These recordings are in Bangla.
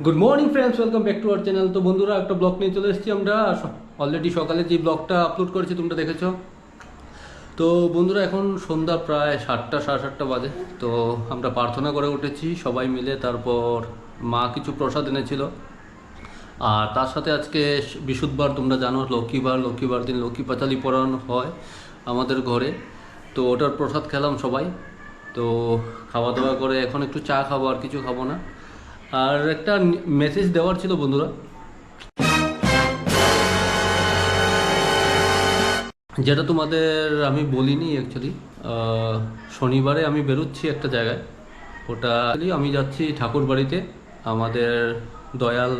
Good morning friends, welcome back to our channel. তো বন্ধুরা, একটা ব্লগ নিয়ে চলে এসেছি আমরা। অলরেডি সকালে যে ব্লগটা আপলোড করেছি তোমরা দেখেছো। তো বন্ধুরা, এখন সন্ধ্যা প্রায় 7টা, সাড়ে 7টা বাজে। তো আমরা প্রার্থনা করে উঠেছি সবাই মিলে। তারপর মা কিছু প্রসাদ এনেছিল। আর তার সাথে আজকে বৃহস্পতিবার, তোমরা জানো লক্ষ্মীবার দিন লক্ষ্মী পাঁচালি পড়ানো হয় আমাদের ঘরে। তো ওটার প্রসাদ খেলাম সবাই। তো খাওয়া দাওয়া করে এখন একটু চা খাবো, আর কিছু খাবো না। আর একটা মেসেজ দেওয়ার ছিল বন্ধুরা, যেটা তোমাদের আমি বলিনি অ্যাকচুয়ালি। শনিবারে আমি বেরোচ্ছি একটা জায়গায়। ওটা আমি যাচ্ছি ঠাকুর বাড়িতে, আমাদের দয়াল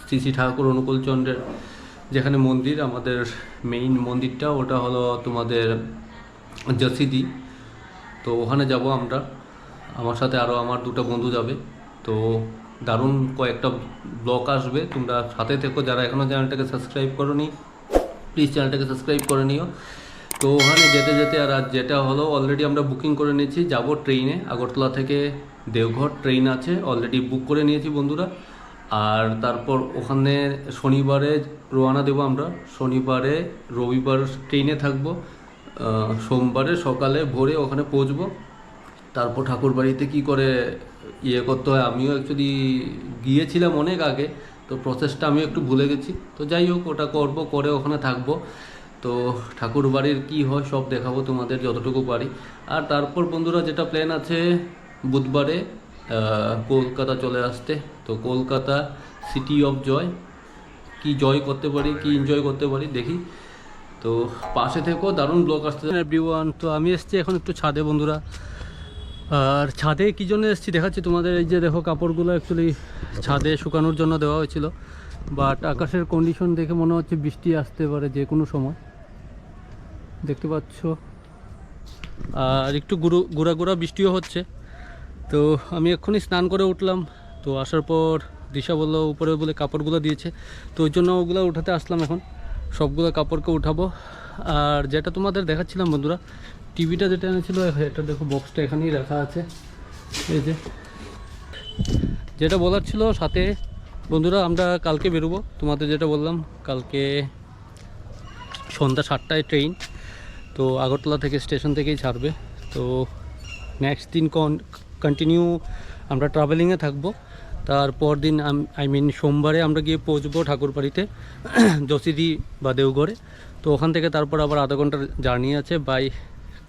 শ্রী শ্রী ঠাকুর অনুকূলচন্দ্রের যেখানে মন্দির, আমাদের মেইন মন্দিরটা, ওটা হলো তোমাদের জসিদি। তো ওখানে যাব আমরা। আমার সাথে আরও আমার দুটো বন্ধু যাবে। তো দারুণ কয়েকটা ব্লগ আসবে, তোমরা সাথে থেকো। যারা এখনও চ্যানেলটাকে সাবস্ক্রাইব করোনি, প্লিজ চ্যানেলটাকে সাবস্ক্রাইব করে নিও। তো ওখানে যেতে যেতে আর আজ যেটা হলো, অলরেডি আমরা বুকিং করে নিয়েছি, যাব ট্রেনে। আগরতলা থেকে দেওঘর ট্রেন আছে, অলরেডি বুক করে নিয়েছি বন্ধুরা। আর তারপর ওখানে শনিবারে রওনা দেবো আমরা। শনিবারে রবিবার ট্রেনে থাকবো, সোমবারে সকালে ভোরে ওখানে পৌঁছবো। তারপর ঠাকুরবাড়িতে কি করে করতে হয়, আমিও অ্যাকচুয়ালি গিয়েছিলাম অনেক আগে। তো প্রসেসটা আমি একটু ভুলে গেছি। তো যাই হোক, ওটা করব, করে ওখানে থাকবো। তো ঠাকুরবাড়ির কি হয় সব দেখাবো তোমাদের যতটুকু পারি। আর তারপর বন্ধুরা, যেটা প্ল্যান আছে বুধবারে কলকাতা চলে আসতে। তো কলকাতা সিটি অফ জয়, কি জয় করতে পারি, কি এনজয় করতে পারি দেখি। তো পাশে থেকেও দারুণ ব্লগ আসতে এভরিওয়ান। তো আমি এসেছি এখন একটু ছাদে বন্ধুরা। আর ছাদে কী জন্য এসেছি দেখাচ্ছি তোমাদের। এই যে দেখো, কাপড়গুলো অ্যাকচুয়ালি ছাদে শুকানোর জন্য দেওয়া হয়েছিল, বাট আকাশের কন্ডিশন দেখে মনে হচ্ছে বৃষ্টি আসতে পারে যে কোনো সময়, দেখতে পাচ্ছ। আর একটু গুঁড়া গুঁড়া বৃষ্টিও হচ্ছে। তো আমি এক্ষুনি স্নান করে উঠলাম। তো আসার পর দিশা বললো উপরে বলে কাপড়গুলো দিয়েছে, তো ওই জন্য ওগুলো উঠাতে আসলাম এখন। সবগুলো কাপড়কে উঠাবো। আর যেটা তোমাদের দেখাচ্ছিলাম বন্ধুরা, টিভিটা যেটা এনেছিল, এটা দেখো, বক্সটা এখানেই রাখা আছে। এই যে যেটা বলার ছিল সাথে বন্ধুরা, আমরা কালকে বেরোবো। তোমাদের যেটা বললাম, কালকে সন্ধ্যা 7টায় ট্রেন। তো আগরতলা থেকে স্টেশন থেকেই ছাড়বে। তো নেক্সট দিন কন্টিনিউ আমরা ট্রাভেলিংয়ে থাকবো। তারপর দিন সোমবারে আমরা গিয়ে পৌঁছবো ঠাকুরবাড়িতে জসিদি বা দেওঘরে। তো ওখান থেকে তারপর আবার আধা ঘন্টার জার্নি আছে বাই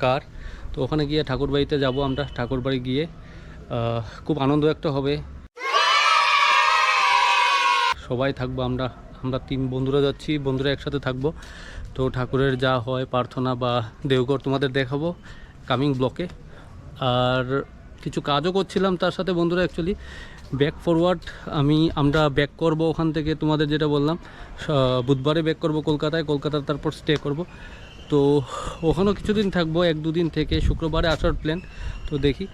কার। তো ওখানে গিয়ে ঠাকুরবাড়িতে যাব আমরা। ঠাকুরবাড়ি গিয়ে খুব আনন্দ একটা হবে, সবাই থাকবো আমরা। আমরা 3 বন্ধুরা যাচ্ছি, বন্ধুরা একসাথে থাকবো। তো ঠাকুরের যা হয় প্রার্থনা বা দেওঘর তোমাদের দেখাবো কামিং ব্লকে। আর কিছু কাজও করছিলাম তার সাথে বন্ধুরা। অ্যাকচুয়ালি ব্যাক ফরওয়ার্ড আমরা ব্যাক করব ওখান থেকে, তোমাদের যেটা বললাম বুধবারে ব্যাক করব কলকাতায়। তারপর স্টে করব। তো ওখানেও কিছুদিন থাকবো, 1-2 দিন থেকে শুক্রবারে আসার প্ল্যান। তো দেখি,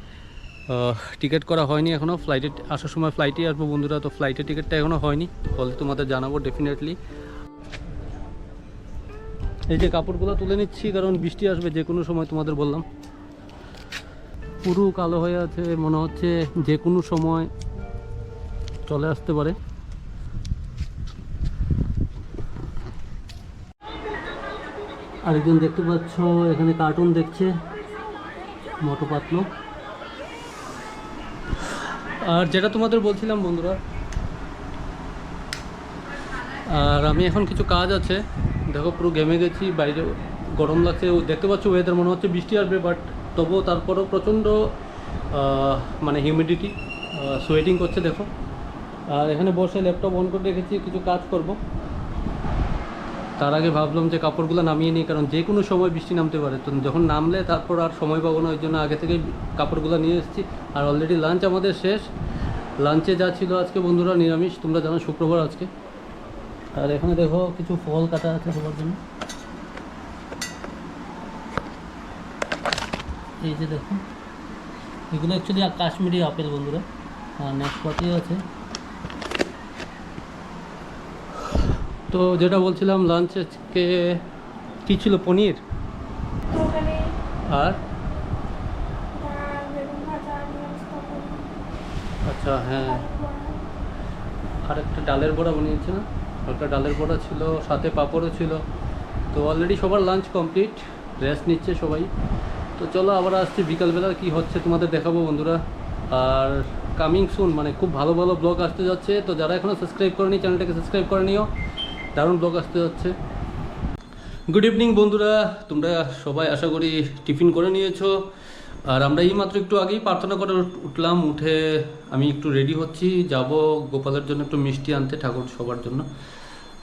টিকিট করা হয়নি এখনও। ফ্লাইটে আসার সময় ফ্লাইটেই আসবো বন্ধুরা। তো ফ্লাইটের টিকিটটা এখনও হয়নি, হলে তোমাদের জানাবো ডেফিনেটলি। এই যে কাপড়গুলো তুলে নিচ্ছি, কারণ বৃষ্টি আসবে যে কোনো সময়, তোমাদের বললাম। পুরো কালো হয়ে আছে, মনে হচ্ছে যে কোনো সময় চলে আসতে পারে। আরেকজন দেখতে পাচ্ছ এখানে কার্টুন দেখছে, মোটু পাতলু। আর যেটা তোমাদের বলছিলাম বন্ধুরা, আর আমি এখন কিছু কাজ আছে, দেখো পুরো ঘেমে গেছি, বাইরে গরম লাগছে। দেখতে পাচ্ছ ওয়েদার মনে হচ্ছে বৃষ্টি আসবে, বাট তবুও তারপরেও প্রচণ্ড মানে হিউমিডিটি, সোয়েটিং করছে দেখো। আর এখানে বসে ল্যাপটপ অন করে রেখেছি, কিছু কাজ করব। তার আগে ভাবলাম যে কাপড়গুলো নামিয়ে নিই, কারণ যে কোনো সময় বৃষ্টি নামতে পারে। তো যখন নামলে তারপর আর সময় পাবো না, ওই জন্য আগে থেকেই কাপড়গুলো নিয়ে এসেছি। আর অলরেডি লাঞ্চ আমাদের শেষ। লাঞ্চে যা ছিল আজকে বন্ধুরা নিরামিষ, তোমরা জানো শুক্রবার আজকে। আর এখানে দেখো কিছু ফল কাটা আছে সবার জন্য। এই যে দেখো, এগুলো অ্যাকচুয়ালি কাশ্মীরি আপেল বন্ধুরা। আর নাশপাতিও আছে। তো যেটা বলছিলাম, লাঞ্চ আজকে কী ছিল, পনির আর আচ্ছা, হ্যাঁ আর একটা ডালের বড়া বানিয়েছে না, একটা ডালের বড়া ছিল, সাথে পাঁপড়ও ছিল। তো অলরেডি সবার লাঞ্চ কমপ্লিট, রেস্ট নিচ্ছে সবাই। তো চলো আবার আসছি বিকালবেলা কি হচ্ছে তোমাদের দেখাবো বন্ধুরা। আর কামিং সুন, মানে খুব ভালো ভালো ব্লগ আসতে যাচ্ছে। তো যারা এখনও সাবস্ক্রাইব করেনি চ্যানেলটাকে সাবস্ক্রাইব করে নিও, দারুণ ব্লগ আসতে যাচ্ছে। গুড ইভিনিং বন্ধুরা, তোমরা সবাই আশা করি টিফিন করে নিয়েছো। আর আমরা এইমাত্র একটু আগেই প্রার্থনা করে উঠলাম, উঠে আমি একটু রেডি হচ্ছি, যাব গোপালের জন্য একটু মিষ্টি আনতে, ঠাকুর সবার জন্য।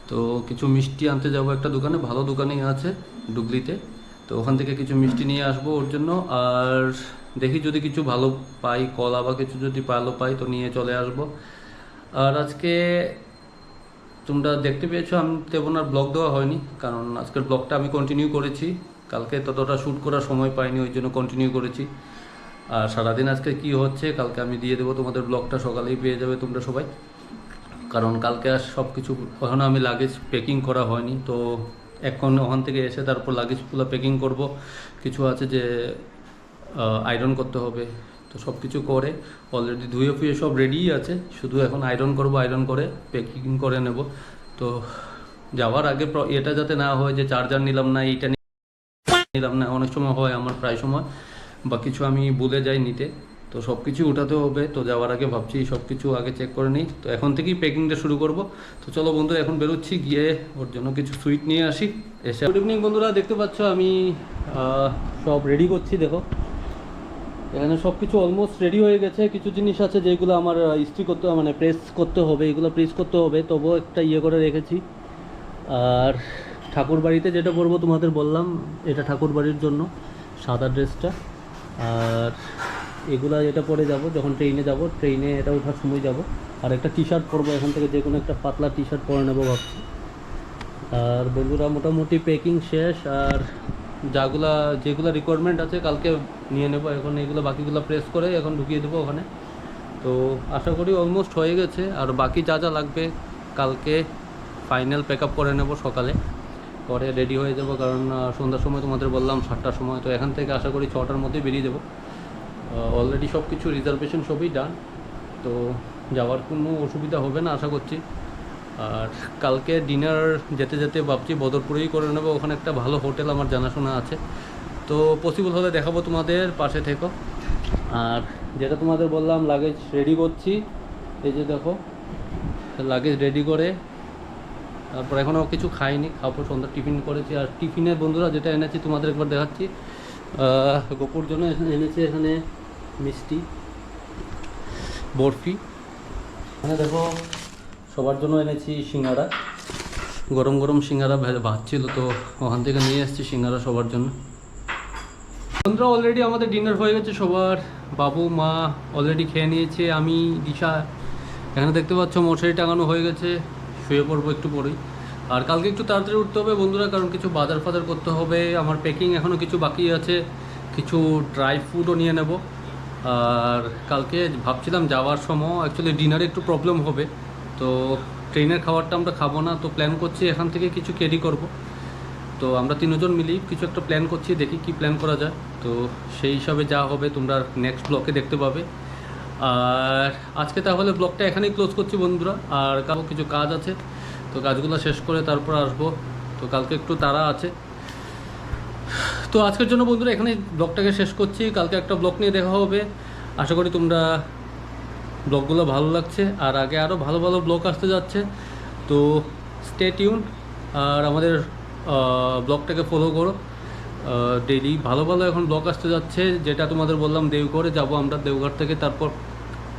তো কিছু মিষ্টি আনতে যাব একটা দোকানে, ভালো দোকানেই আছে ডুগলিতে। তো ওখান থেকে কিছু মিষ্টি নিয়ে আসবো ওর জন্য। আর দেখি যদি কিছু ভালো পাই, কলা বা কিছু যদি ভালো পাই তো নিয়ে চলে আসবো। আর আজকে তোমরা দেখতে পেয়েছো আমি তেমন আর ব্লগ দেওয়া হয়নি, কারণ আজকের ব্লগটা আমি কন্টিনিউ করেছি। কালকে ততটা শ্যুট করার সময় পাইনি, ওই জন্য কন্টিনিউ করেছি। আর সারাদিন আজকে কি হচ্ছে কালকে আমি দিয়ে দেবো তোমাদের, ব্লগটা সকালেই পেয়ে যাবে তোমরা সবাই। কারণ কালকে আর সব কিছু এখনও আমি লাগেজ প্যাকিং করা হয়নি। তো এখন ওখান থেকে এসে তারপর লাগেজগুলো প্যাকিং করব। কিছু আছে যে আয়রন করতে হবে, তো সব কিছু করে অলরেডি ধুয়ে ফুয়ে সব রেডিই আছে, শুধু এখন আয়রন করব, আয়রন করে প্যাকিং করে নেব। তো যাওয়ার আগে এটা যাতে না হয় যে চার্জার নিলাম না, এইটা নিলাম না, অনেক সময় হয় আমার, প্রায় সময় বা কিছু আমি ভুলে যাই নিতে। তো সব কিছু উঠাতে হবে, তো যাওয়ার আগে ভাবছি সব কিছু আগে চেক করে নিই। তো এখন থেকেই প্যাকিংটা শুরু করব। তো চলো বন্ধু এখন বেরোচ্ছি, গিয়ে ওর জন্য কিছু সুইট নিয়ে আসি এসে। গুড ইভিনিং বন্ধুরা, দেখতে পাচ্ছ আমি সব রেডি করছি। দেখো এখানে সব কিছু অলমোস্ট রেডি হয়ে গেছে। কিছু জিনিস আছে যেগুলো আমার ইস্ত্রি করতে, মানে প্রেস করতে হবে, এগুলো প্রেস করতে হবে, তবুও একটা ইয়ে করে রেখেছি। আর ঠাকুর বাড়িতে যেটা পরবো তোমাদের বললাম, এটা ঠাকুর বাড়ির জন্য সাদা ড্রেসটা। আর এগুলা যেটা পরে যাব যখন ট্রেনে যাব, ট্রেনে এটা ওঠার সময় যাব। আর একটা টি শার্ট পরবো এখান থেকে, যে কোনো একটা পাতলা টি শার্ট পরে নেবো ভাবছি। আর বন্ধুরা মোটামুটি প্যাকিং শেষ। আর যেগুলো রিকোয়ারমেন্ট আছে কালকে নিয়ে নেব, এখন এগুলো বাকিগুলো প্রেস করে এখন ঢুকিয়ে দেবো ওখানে। তো আশা করি অলমোস্ট হয়ে গেছে। আর বাকি যা যা লাগবে কালকে ফাইনাল প্যাক আপ করে নেব সকালে, পরে রেডি হয়ে যাব। কারণ সন্ধ্যার সময় তোমাদের বললাম 7টার সময়, তো এখান থেকে আশা করি 6টার মধ্যেই বেরিয়ে যাবো। অলরেডি সব কিছু রিজার্ভেশন সবই ডান, তো যাওয়ার কোনো অসুবিধা হবে না আশা করছি। আর কালকে ডিনার যেতে যেতে ভাবছি বদরপুরেই করে নেবো, ওখানে একটা ভালো হোটেল আমার জানাশোনা আছে। তো পসিবল হলে দেখাবো তোমাদের, পাশে থেকো। আর যেটা তোমাদের বললাম লাগেজ রেডি করছি, এই যে দেখো লাগেজ রেডি করে, তারপর এখনও কিছু খাইনি, খাবো, সন্ধ্যা টিফিন করেছি। আর টিফিনের বন্ধুরা যেটা এনেছি তোমাদের একবার দেখাচ্ছি, গোপুর জন্য এনেছি এখানে মিষ্টি, বরফি। এখানে দেখো সবার জন্য এনেছি সিঙ্গারা, গরম গরম সিঙ্গারা ভাজছিল, তো ওখান থেকে নিয়ে এসেছি সিঙ্গারা সবার জন্য। বন্ধুরা অলরেডি আমাদের ডিনার হয়ে গেছে সবার, বাবু মা অলরেডি খেয়ে নিয়েছে, আমি দিশা। এখানে দেখতে পাচ্ছ মশারি টাঙানো হয়ে গেছে, শুয়ে পড়বো একটু পরেই। আর কালকে একটু তাড়াতাড়ি উঠতে হবে বন্ধুরা, কারণ কিছু বাজার ফাজার করতে হবে। আমার প্যাকিং এখনও কিছু বাকি আছে, কিছু ড্রাই ফ্রুটও নিয়ে নেব। আর কালকে ভাবছিলাম যাওয়ার সময় অ্যাকচুয়ালি ডিনারে একটু প্রবলেম হবে, তো ট্রেনের খাবারটা আমরা খাবো না। তো প্ল্যান করছি এখান থেকে কিছু ক্যারি করব। তো আমরা তিনজন মিলেই কিছু একটা প্ল্যান করছি, দেখি কি প্ল্যান করা যায়। তো সেই হিসাবে যা হবে তোমরা নেক্সট ব্লগে দেখতে পাবে। আর আজকে তাহলে ব্লগটা এখানেই ক্লোজ করছি বন্ধুরা। আর কারো কিছু কাজ আছে, তো কাজগুলো শেষ করে তারপর আসবো। তো কালকে একটু তাড়া আছে। তো আজকের জন্য বন্ধুরা এখানে ব্লগটাকে শেষ করছি, কালকে একটা ব্লগ নিয়ে দেখা হবে। আশা করি তোমরা ব্লগগুলো ভালো লাগছে, আর আগে আরও ভালো ভালো ব্লগ আসতে যাচ্ছে। তো স্টে টিউন, আর আমাদের ব্লগটাকে ফলো করো। ডেইলি ভালো ভালো এখন ব্লগ আসতে যাচ্ছে, যেটা তোমাদের বললাম দেওঘরে যাব আমরা, দেওঘর থেকে তারপর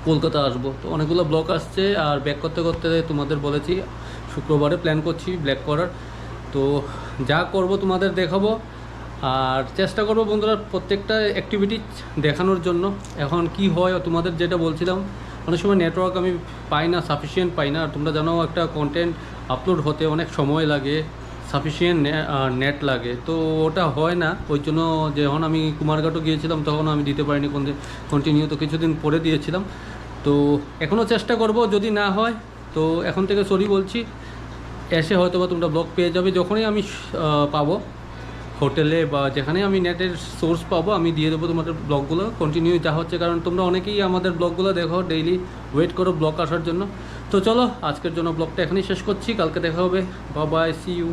কলকাতা আসবো। তো অনেকগুলো ব্লগ আসছে। আর ব্যাক করতে করতে তোমাদের বলেছি শুক্রবারে প্ল্যান করছি ব্ল্যাক করার। তো যা করব তোমাদের দেখাবো, আর চেষ্টা করবো বন্ধুরা প্রত্যেকটা অ্যাক্টিভিটি দেখানোর জন্য। এখন কি হয় তোমাদের যেটা বলছিলাম, অনেক সময় নেটওয়ার্ক আমি পাই না, সাফিসিয়েন্ট পাই না। আর তোমরা জানো একটা কন্টেন্ট আপলোড হতে অনেক সময় লাগে, সাফিসিয়েন্ট নেট লাগে, তো ওটা হয় না। ওই জন্য যখন আমি কুমারঘাটও গিয়েছিলাম তখন আমি দিতে পারিনি কন্টিনিউ, তো কিছুদিন পরে দিয়েছিলাম। তো এখনও চেষ্টা করব, যদি না হয় তো এখন থেকে সরি বলছি। এসে হয়তো বা তোমরা ব্লগ পেয়ে যাবে যখনই আমি পাবো। হোটেলে বা যেখানে আমি নেটের সোর্স পাবো আমি দিয়ে দেবো তোমাদের ব্লগগুলো কন্টিনিউ যা হচ্ছে, কারণ তোমরা অনেকেই আমাদের ব্লগগুলো দেখো, ডেইলি ওয়েট করো ব্লগ আসার জন্য। তো চলো আজকের জন্য ব্লগটা এখানেই শেষ করছি, কালকে দেখা হবে, বাই বাই, সি ইউ।